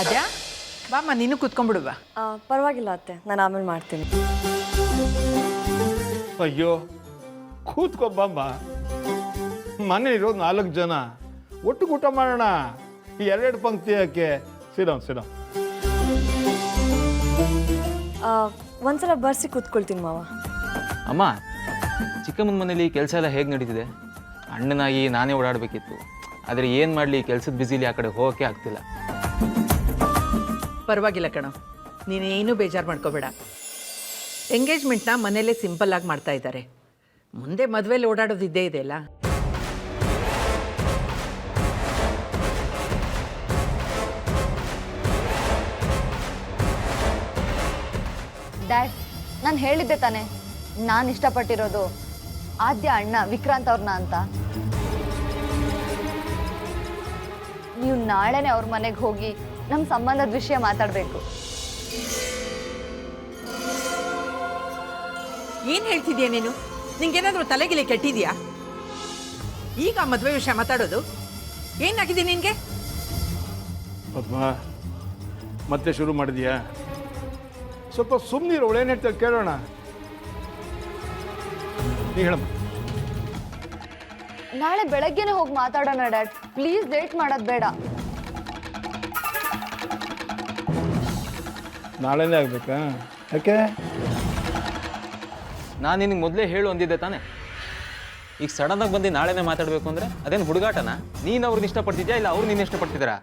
ಅದ್ಯಾ ಬಾಮ್ಮ ನೀನು ಕೂತ್ಕೊಂಡ್ಬಿಡುವ. ಪರವಾಗಿಲ್ಲ ಅತ್ತೆ, ನಾನು ಆಮೇಲೆ ಮಾಡ್ತೀನಿ. ಅಯ್ಯೋ ಕೂತ್ಕೊಬ್ಬಮ್ಮ, ಮನೆ ಇರೋದು 4 ಜನ, ಒಟ್ಟಿಗೆ ಊಟ ಮಾಡೋಣ. ಈ 2 ಪಂಕ್ತಿ ಯಾಕೆ? ಸಿಡೋನ್ ಒಂದ್ಸಲ ಬರ್ಸಿ ಕೂತ್ಕೊಳ್ತೀನಿ ಮಾವ. ಅಮ್ಮ, ಚಿಕ್ಕಮ್ಮನ ಮನೇಲಿ ಕೆಲಸ ಎಲ್ಲ ಹೇಗೆ ನಡೀತಿದೆ? ಅಣ್ಣನಾಗಿ ನಾನೇ ಓಡಾಡಬೇಕಿತ್ತು, ಆದರೆ ಏನು ಮಾಡಲಿ, ಕೆಲಸದ ಬ್ಯುಸಿಲಿ ಆ ಕಡೆ ಹೋಗೋಕ್ಕೆ ಆಗ್ತಿಲ್ಲ. ಪರವಾಗಿಲ್ಲ ಕಣೋ, ನೀನೇನು ಬೇಜಾರು ಮಾಡ್ಕೋಬೇಡ. ಎಂಗೇಜ್ಮೆಂಟ್ನ ಮನೇಲೇ ಸಿಂಪಲ್ಲಾಗಿ ಮಾಡ್ತಾ ಇದ್ದಾರೆ. ಮುಂದೆ ಮದುವೆಲಿ ಓಡಾಡೋದು ಇದ್ದೇ ಇದೆಯಲ್ಲ. ಡ್ಯಾಡ್, ನಾನು ಹೇಳಿದ್ದೆ ತಾನೆ, ನಾನು ಇಷ್ಟಪಟ್ಟಿರೋದು ಆದ್ಯ ಅಣ್ಣ ವಿಕ್ರಾಂತ್ ಅವ್ರನ್ನ ಅಂತ. ನೀವು ನಾಳೆನೇ ಅವ್ರ ಮನೆಗೆ ಹೋಗಿ ನಮ್ಮ ಸಂಬಂಧದ ವಿಷಯ ಮಾತಾಡಬೇಕು. ಏನು ಹೇಳ್ತಿದ್ಯಾ ನೀನು? ನಿಂಗೇನಾದರೂ ತಲೆಗಿಲೆ ಕೆಟ್ಟಿದ್ಯಾ? ಈಗ ಮದುವೆ ವಿಷಯ ಮಾತಾಡೋದು ಏನಾಗಿದೆ ನಿನಗೆ? ಪದ್ಮ, ಮತ್ತೆ ಶುರು ಮಾಡಿದ್ಯಾ? ಸ್ವಲ್ಪ ಸುಮ್ಮನಿರು, ಒಳೇನು ಹೇಳ್ತಾರೆ ಕೇಳೋಣ. ನೀ ಹೇಳಮ್ಮ. ನಾಳೆ ಬೆಳಗ್ಗೆನೆ ಹೋಗಿ ಮಾತಾಡೋಣ ಡ್ಯಾಡ್, ಪ್ಲೀಸ್ ಲೇಟ್ ಮಾಡೋದು ಬೇಡ. ನಾಳೆನೇ ಆಗ್ಬೇಕಾ? ಯಾಕೆ? ನಾನು ನಿನಗೆ ಮೊದಲೇ ಹೇಳು ಅಂದಿದ್ದೆ ತಾನೆ. ಈಗ ಸಡನ್ನಾಗಿ ಬಂದು ನಾಳೆನೇ ಮಾತಾಡಬೇಕು ಅಂದರೆ ಅದೇನು ಹುಡುಗಾಟನ? ನೀನು ಅವ್ರನ್ನ ಇಷ್ಟಪಡ್ತಿದ್ಯಾ ಇಲ್ಲ ಅವ್ರು ನೀನು ಇಷ್ಟಪಡ್ತಿದ್ದೀರಾ?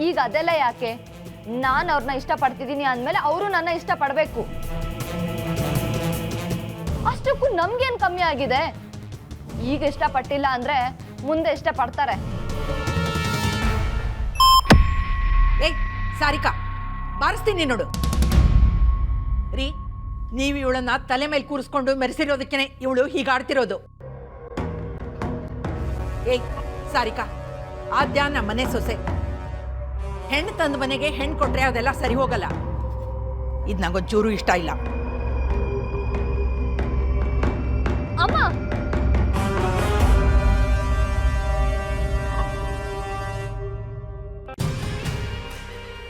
ಈಗ ಅದೆಲ್ಲ ಯಾಕೆ? ನಾನು ಅವ್ರನ್ನ ಇಷ್ಟಪಡ್ತಿದ್ದೀನಿ ಅಂದಮೇಲೆ ಅವರು ನನ್ನ ಇಷ್ಟಪಡಬೇಕು. ಅಷ್ಟಕ್ಕೂ ನಮ್ಗೇನು ಕಮ್ಮಿ ಆಗಿದೆ? ಈಗ ಇಷ್ಟಪಟ್ಟಿಲ್ಲ ಅಂದರೆ ಮುಂದೆ ಇಷ್ಟಪಡ್ತಾರೆ. ಏಯ್ ಸಾರಿಕಾ, ಬಾರಿಸ್ತೀನಿ ನೋಡು. ರೀ, ನೀವು ಇವಳನ್ನ ತಲೆ ಮೇಲೆ ಕೂರಿಸ್ಕೊಂಡು ಮೆರೆಸಿರೋದಕ್ಕೆ ಇವಳು ಹೀಗಾಡ್ತಿರೋದು. ಏಯ್ ಸಾರಿಕಾ, ಆದ್ಯ ನಮ್ಮ ಮನೆ ಸೊಸೆ. ಹೆಣ್ಣು ತಂದ ಮನೆಗೆ ಹೆಣ್ಣು ಕೊಟ್ರೆ ಅದೆಲ್ಲ ಸರಿ ಹೋಗಲ್ಲ. ಇದು ನಂಗೊಂಚೂರು ಇಷ್ಟ ಇಲ್ಲ. ಅಮ್ಮ,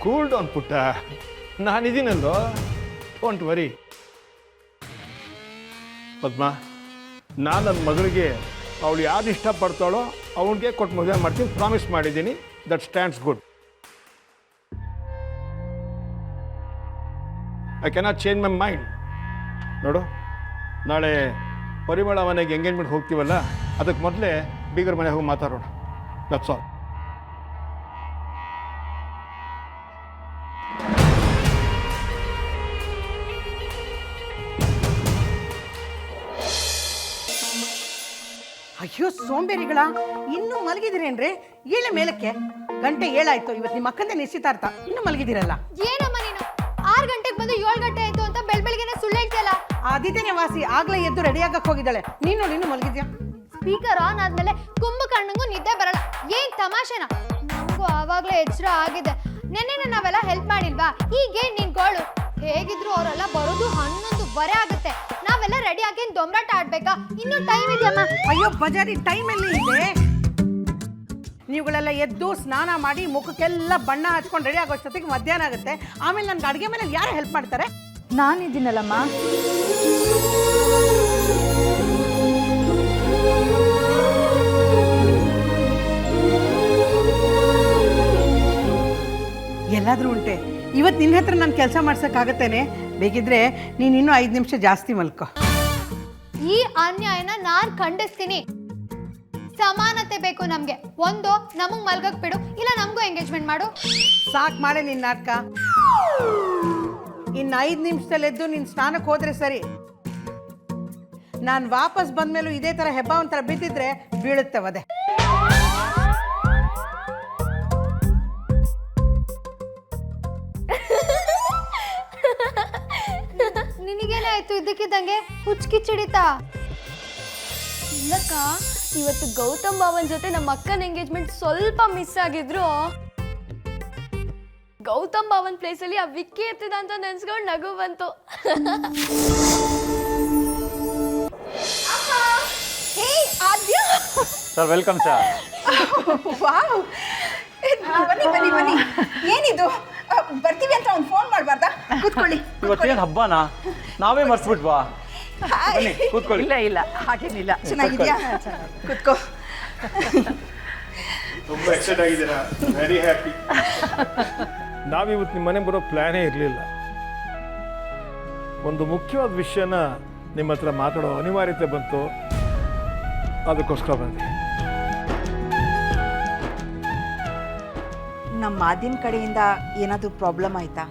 ಕೂಲ್ ಡೌನ್ ಪುಟ್ಟ, ನಾನಿದ್ದೀನಲ್ಲೋ, ಡೋಂಟ್ ವರಿ. ಪದ್ಮ, ನಾನು ನನ್ನ ಮಗಳಿಗೆ ಅವಳು ಯಾರು ಇಷ್ಟಪಡ್ತಾಳೋ ಅವನಿಗೆ ಕೊಟ್ಟು ಮದುವೆ ಮಾಡ್ತೀನಿ, ಪ್ರಾಮಿಸ್ ಮಾಡಿದ್ದೀನಿ. That stands good. I cannot change my mind. ನೋಡು, ನಾಳೆ ಪರಿಮಳ ಮನೆಗೆ ಎಂಗೇಜ್ಮೆಂಟ್ ಹೋಗ್ತೀವಲ್ಲ, ಅದಕ್ಕೆ ಮೊದಲೇ ಬೀಗರ ಮನೆಗೆ ಹೋಗಿ ಮಾತಾಡೋಣ. That's all. ಅಯ್ಯೋ ಸೋಂಬೇರಿಗಳ, ಇನ್ನೂ ಮಲಗಿದಿರೇನ್ರಿ? ಏಳೆ ಮೇಲಕ್ಕೆ, ಗಂಟೆ 7 ಆಯ್ತು. ಇವತ್ತು ನಿಮ್ಮ ಅಕ್ಕಂದೆ ನಿಶ್ಚಿತಾರ್ಥ, ಇನ್ನೂ ಮಲಗಿದಿರಲ್ಲ. ಏನಮ್ಮ ನೀನು 6 ಗಂಟೆಗೆ ಬಂದು 7 ಗಂಟೆ ಆಯ್ತು ಅಂತ ಬೆಳಬೆಳಗ್ಗೆನೆ ಸುಳ್ಳು ಹೇಳ್ತಿಯಲ್ಲ. ಆದಿತ್ಯನೇ ವಾಸಿ ಆಗ್ಲೇ ಎದ್ದು ರೆಡಿ ಆಗಕ್ಕೆ ಹೋಗಿದ್ದಾಳೆ. ನೀನು ನೋಡಿ, ಇನ್ನೂ ಮಲಗಿದ್ಯಾ? ಸ್ಪೀಕರ್ ಆನ್ ಆದ್ಮೇಲೆ ಕುಂಭಕರ್ಣಂಗೂ ನಿದ್ದೆ ಬರಲ್ಲ. ಏನ್ ತಮಾಷೆನಾ? ನಮಗೂ ಆವಾಗ್ಲೇ ಎಚ್ಚರ ಆಗಿದೆ. ನೆನ್ನೆ ನಾವೆಲ್ಲ ಹೆಲ್ಪ್ ಮಾಡಿಲ್ವಾ? ಹೀಗೆ ನೀನ್ ಗೋಳು. ಹೇಗಿದ್ರು ಅವರೆಲ್ಲ ಬರೋದು 11:15 ಆಗುತ್ತೆ. ನಾವೆಲ್ಲ ರೆಡಿ ಆಗಿ ದೊಂಬರಾಟ ಆಡ್ಬೇಕಾ? ಇನ್ನೂ ಟೈಮ್ ಇದೆಯಮ್ಮ. ಅಯ್ಯೋ ಬಜಾರಿ, ಟೈಮ್ ಎಲ್ಲಿ ಇದೆ? ನೀವುಗಳೆಲ್ಲ ಎದ್ದು ಸ್ನಾನ ಮಾಡಿ ಮುಖಕ್ಕೆಲ್ಲ ಬಣ್ಣ ಹಚ್ಕೊಂಡು ರೆಡಿ ಆಗೋಷ್ಟೊತ್ತಿಗೆ ಮಧ್ಯಾಹ್ನ ಆಗುತ್ತೆ. ಆಮೇಲೆ ನನ್ಗೆ ಅಡುಗೆ ಮನೇಲಿ ಯಾರು ಹೆಲ್ಪ್ ಮಾಡ್ತಾರೆ? ನಾನಿದ್ದೀನಲ್ಲಮ್ಮ. ಎಲ್ಲಾದ್ರೂ ಉಂಟೆ? ಇವತ್ತು ನಿನ್ನ ಹತ್ರ ನಾನು ಕೆಲಸ ಮಾಡ್ಸೋಕ್ಕಾಗತ್ತೇನೆ? ಬೇಕಿದ್ರೆ ನೀನು ಇನ್ನೂ 5 ನಿಮಿಷ ಜಾಸ್ತಿ ಮಲ್ಕೋ. ಈ ಅನ್ಯಾಯನ ನಾನ್ ಖಂಡಿಸ್ತೀನಿ. ಸಮಾನತೆ ಬೇಕು ನಮ್ಗೆ. ಒಂದು ನಮಗ್ ಮಲ್ಗಕ್ ಬಿಡು, ಇಲ್ಲ ನಮಗೂ ಎಂಗೇಜ್ಮೆಂಟ್ ಮಾಡು. ಸಾಕು ಮಾಡೆ ನಿನ್ನ ನಾಟಕ. ಇನ್ನು 5 ನಿಮಿಷದಲ್ಲಿ ಎದ್ದು ನೀನು ಸ್ನಾನಕ್ಕೆ ಹೋದ್ರೆ ಸರಿ. ನಾನು ವಾಪಸ್ ಬಂದ್ಮೇಲೂ ಇದೇ ಥರ ಹೆಬ್ಬ ಒಂಥರ ಬಿದ್ದಿದ್ರೆ ಬೀಳುತ್ತೆ ಅದೇ. ನಿನಗೇನಾಯ್ತು ಇದಕ್ಕಿದ್ದಂಗೆ ಹುಚ್ಕಿಚ್ಚಿಡಿತಾ? ಇಲ್ಲಕ್ಕ, ಇವತ್ತು ಗೌತಮ್ ಭಾವನ್ ಜೊತೆ ನಮ್ಮ ಅಕ್ಕನ ಎಂಗೇಜ್ಮೆಂಟ್ ಸ್ವಲ್ಪ ಮಿಸ್ ಆಗಿದ್ರು. ಗೌತಮ್ ಭಾವನ್ ಪ್ಲೇಸಲ್ಲಿ ಆ ವಿಕ್ಕಿ ಎತ್ತಿದ ಅಂತ ನೆನ್ಸ್ಕೊಂಡು ನಗು ಬಂತು. ಹೇ ಆದ್ಯ, ಸರ್ ವೆಲ್ಕಮ್ ಸರ್. ವಾವ್, ಬನ್ನಿ ಬನ್ನಿ ಬನ್ನಿ. ಏನಿದು ಬರ್ತೀವಿ ಅಂತ ಅವ್ನು ಫೋನ್ ಮಾಡಬಾರ್ದಾ? ಕೂತ್ಕೊಳ್ಳಿ. ಇವತ್ತೇನು ಹಬ್ಬನಾ? ನಾವೇ ಮರ್ಸ್ಬಿಟ್ವಾ? ಬನ್ನಿ ಕೂತ್ಕೊಳ್ಳಿ. ಇಲ್ಲ ಇಲ್ಲ ಹಾಗೇನಿಲ್ಲ. ಚೆನ್ನಾಗಿದ್ಯಾ? ಕೂತ್ಕೋ. ತುಂಬ ಎಕ್ಸೈಟ್ ಆಗಿದ್ದೀರಾ? Very happy. ನಾವಿವತ್ತು ನಿಮ್ಮ ಮನೆಗೆ ಬರೋ ಪ್ಲ್ಯಾನೇ ಇರಲಿಲ್ಲ. ಒಂದು ಮುಖ್ಯವಾದ ವಿಷಯನ ನಿಮ್ಮ ಹತ್ರ ಮಾತಾಡೋ ಅನಿವಾರ್ಯತೆ ಬಂತು, ಅದಕ್ಕೋಸ್ಕರ ಬಂದೆ. ನಮ್ಮ ಮಾದಿನ ಕಡೆಯಿಂದ ಏನಾದರೂ ಪ್ರಾಬ್ಲಮ್ ಆಯ್ತಾ?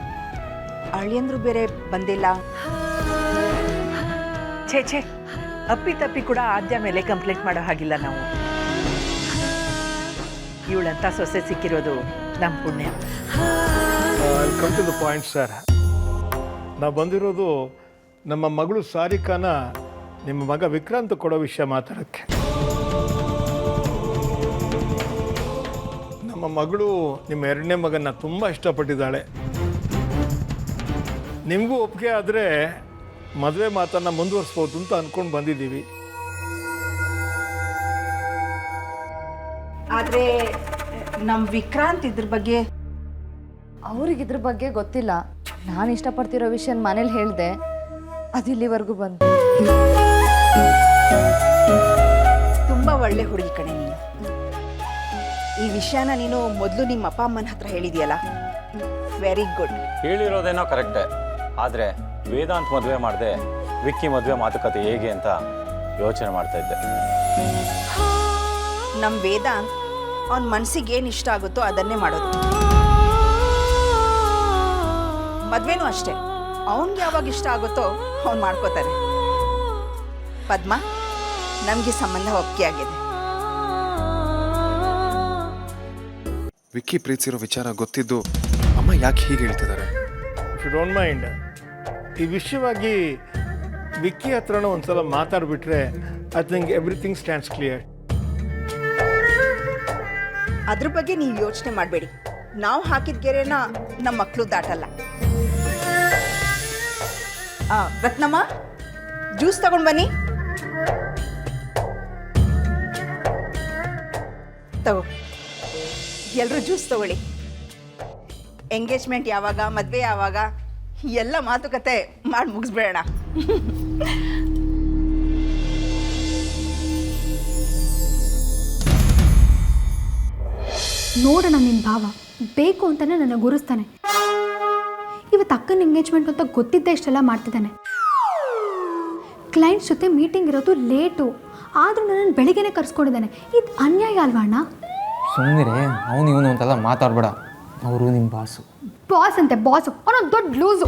ಅಳಿಯಂದ್ರು ಬೇರೆ ಬಂದಿಲ್ಲ. ಛೇ ಅಪ್ಪಿ ಕೂಡ ಆದ್ಯ ಮೇಲೆ ಕಂಪ್ಲೇಂಟ್ ಮಾಡೋ ಹಾಗಿಲ್ಲ ನಾವು. ಇವಳಂತ ಸೊಸೆ ಸಿಕ್ಕಿರೋದು ನಮ್ಮ ಪುಣ್ಯ. Come to the point sir. ನಾವು ಬಂದಿರೋದು ನಮ್ಮ ಮಗಳು ಸಾರಿಕಾನ ನಿಮ್ಮ ಮಗ ವಿಕ್ರಾಂತ್ ಕೊಡೋ ವಿಷಯ ಮಾತಾಡೋಕ್ಕೆ. ನಮ್ಮ ಮಗಳು ನಿಮ್ಮ ಎರಡನೇ ಮಗನ ತುಂಬ ಇಷ್ಟಪಟ್ಟಿದ್ದಾಳೆ. ನಿಮಗೂ ಒಪ್ಪಿಗೆ ಆದರೆ ಮದುವೆ ಮಾತನ್ನು ಮುಂದುವರಿಸ್ಬೋದು ಅಂತ ಅಂದ್ಕೊಂಡು ಬಂದಿದ್ದೀವಿ. ಆದರೆ ನಮ್ಮ ವಿಕ್ರಾಂತ್ ಇದ್ರ ಬಗ್ಗೆ ಅವ್ರಿಗೆ ಇದ್ರ ಬಗ್ಗೆ ಗೊತ್ತಿಲ್ಲ. ನಾನು ಇಷ್ಟಪಡ್ತಿರೋ ವಿಷಯ ಮನೇಲಿ ಹೇಳಿದೆ, ಅದು ಇಲ್ಲಿವರೆಗೂ ಬಂತು. ತುಂಬ ಒಳ್ಳೆ ಹುಡುಗಿ ಕಣೆ ನೀನು. ಈ ವಿಷಯನ ನೀನು ಮೊದಲು ನಿಮ್ಮ ಅಪ್ಪ ಅಮ್ಮನ ಹತ್ರ ಹೇಳಿದೆಯಲ್ಲ, ವೆರಿ ಗುಡ್. ಹೇಳಿರೋದೇನೋ ಕರೆಕ್ಟೇ, ಆದರೆ ವೇದಾಂತ್ ಮದುವೆ ಮಾಡಿದೆ ವಿಕ್ಕಿ ಮದುವೆ ಮಾತುಕತೆ ಹೇಗೆ ಅಂತ ಯೋಚನೆ ಮಾಡ್ತಾ ಇದ್ದೆ. ನಮ್ಮ ವೇದಾಂತ್ ಅವನ ಮನಸ್ಸಿಗೆ ಏನು ಇಷ್ಟ ಆಗುತ್ತೋ ಅದನ್ನೇ ಮಾಡೋದು. ಮದುವೆನೂ ಅಷ್ಟೇ, ಅವನಿಗೆ ಯಾವಾಗ ಇಷ್ಟ ಆಗುತ್ತೋ ಅವ್ನು ಮಾಡ್ಕೋತಾನೆ. ಪದ್ಮ, ನಮಗೆ ಸಂಬಂಧ ಒಪ್ಪಿಗೆ ಆಗಿದೆ. ವಿಕ್ಕಿ ಪ್ರೀತಿಸಿರೋ ವಿಚಾರ ಗೊತ್ತಿದ್ದು ಅಮ್ಮ ಯಾಕೆ ಹೀಗೆ ಹೇಳ್ತಿದ್ದಾರೆ? ಇಫ್ ಯು ಡೋಂಟ್ ಮೈಂಡ್, ಈ ವಿಷಯವಾಗಿ ವಿಕ್ಕಿ ಹತ್ರನೂ ಒಂದ್ಸಲ ಮಾತಾಡ್ಬಿಟ್ರೆ I think everything stands clear. ಅದ್ರ ಬಗ್ಗೆ ನೀವು ಯೋಚನೆ ಮಾಡಬೇಡಿ. ನಾವು ಹಾಕಿದ ಗೆರೆನ ನಮ್ಮ ಮಕ್ಕಳು ದಾಟಲ್ಲ. ರತ್ನಮ್ಮ, ಜ್ಯೂಸ್ ತಗೊಂಡು ಬನ್ನಿ. ತಗೋ, ಎಲ್ಲರೂ ಜ್ಯೂಸ್ ತಗೊಳ್ಳಿ. ಎಂಗೇಜ್ಮೆಂಟ್ ಯಾವಾಗ, ಮದುವೆ ಯಾವಾಗ, ಎಲ್ಲ ಮಾತುಕತೆ ಮಾಡಿ ಮುಗಿಸ್ಬೇಡ. ನೋಡೋಣ ನಿನ್ನ ಭಾವ ಬೇಕು ಅಂತಾನೆ ನನಗೆ ಗುರುಸ್ತಾನೆ. ಇವತ್ತು ಅಕ್ಕನ ಎಂಗೇಜ್ಮೆಂಟ್ ಅಂತ ಗೊತ್ತಿದ್ದ ಇಷ್ಟೆಲ್ಲ ಮಾಡ್ತಿದ್ದಾನೆ. ಕ್ಲೈಂಟ್ಸ್ ಜೊತೆ ಮೀಟಿಂಗ್ ಇರೋದು ಲೇಟು, ಆದರೂ ನನ್ನನ್ನು ಬೆಳಿಗ್ಗೆನೆ ಕರ್ಸ್ಕೊಂಡಿದ್ದಾನೆ. ಇದು ಅನ್ಯಾಯ ಅಲ್ವಾ ಅಣ್ಣ? ಸುಮ್ಮನೆ ಅವನು ಇವನು ಅಂತೆಲ್ಲ ಮಾತಾಡಬೇಡ. ಅವರು ನಿಮ್ಮ ಬಾಸು. ಬಾಸ್ ಅಂತೆ ಬಾಸು, ಅವನೊಂದು ದೊಡ್ಡ ಲೂಸು.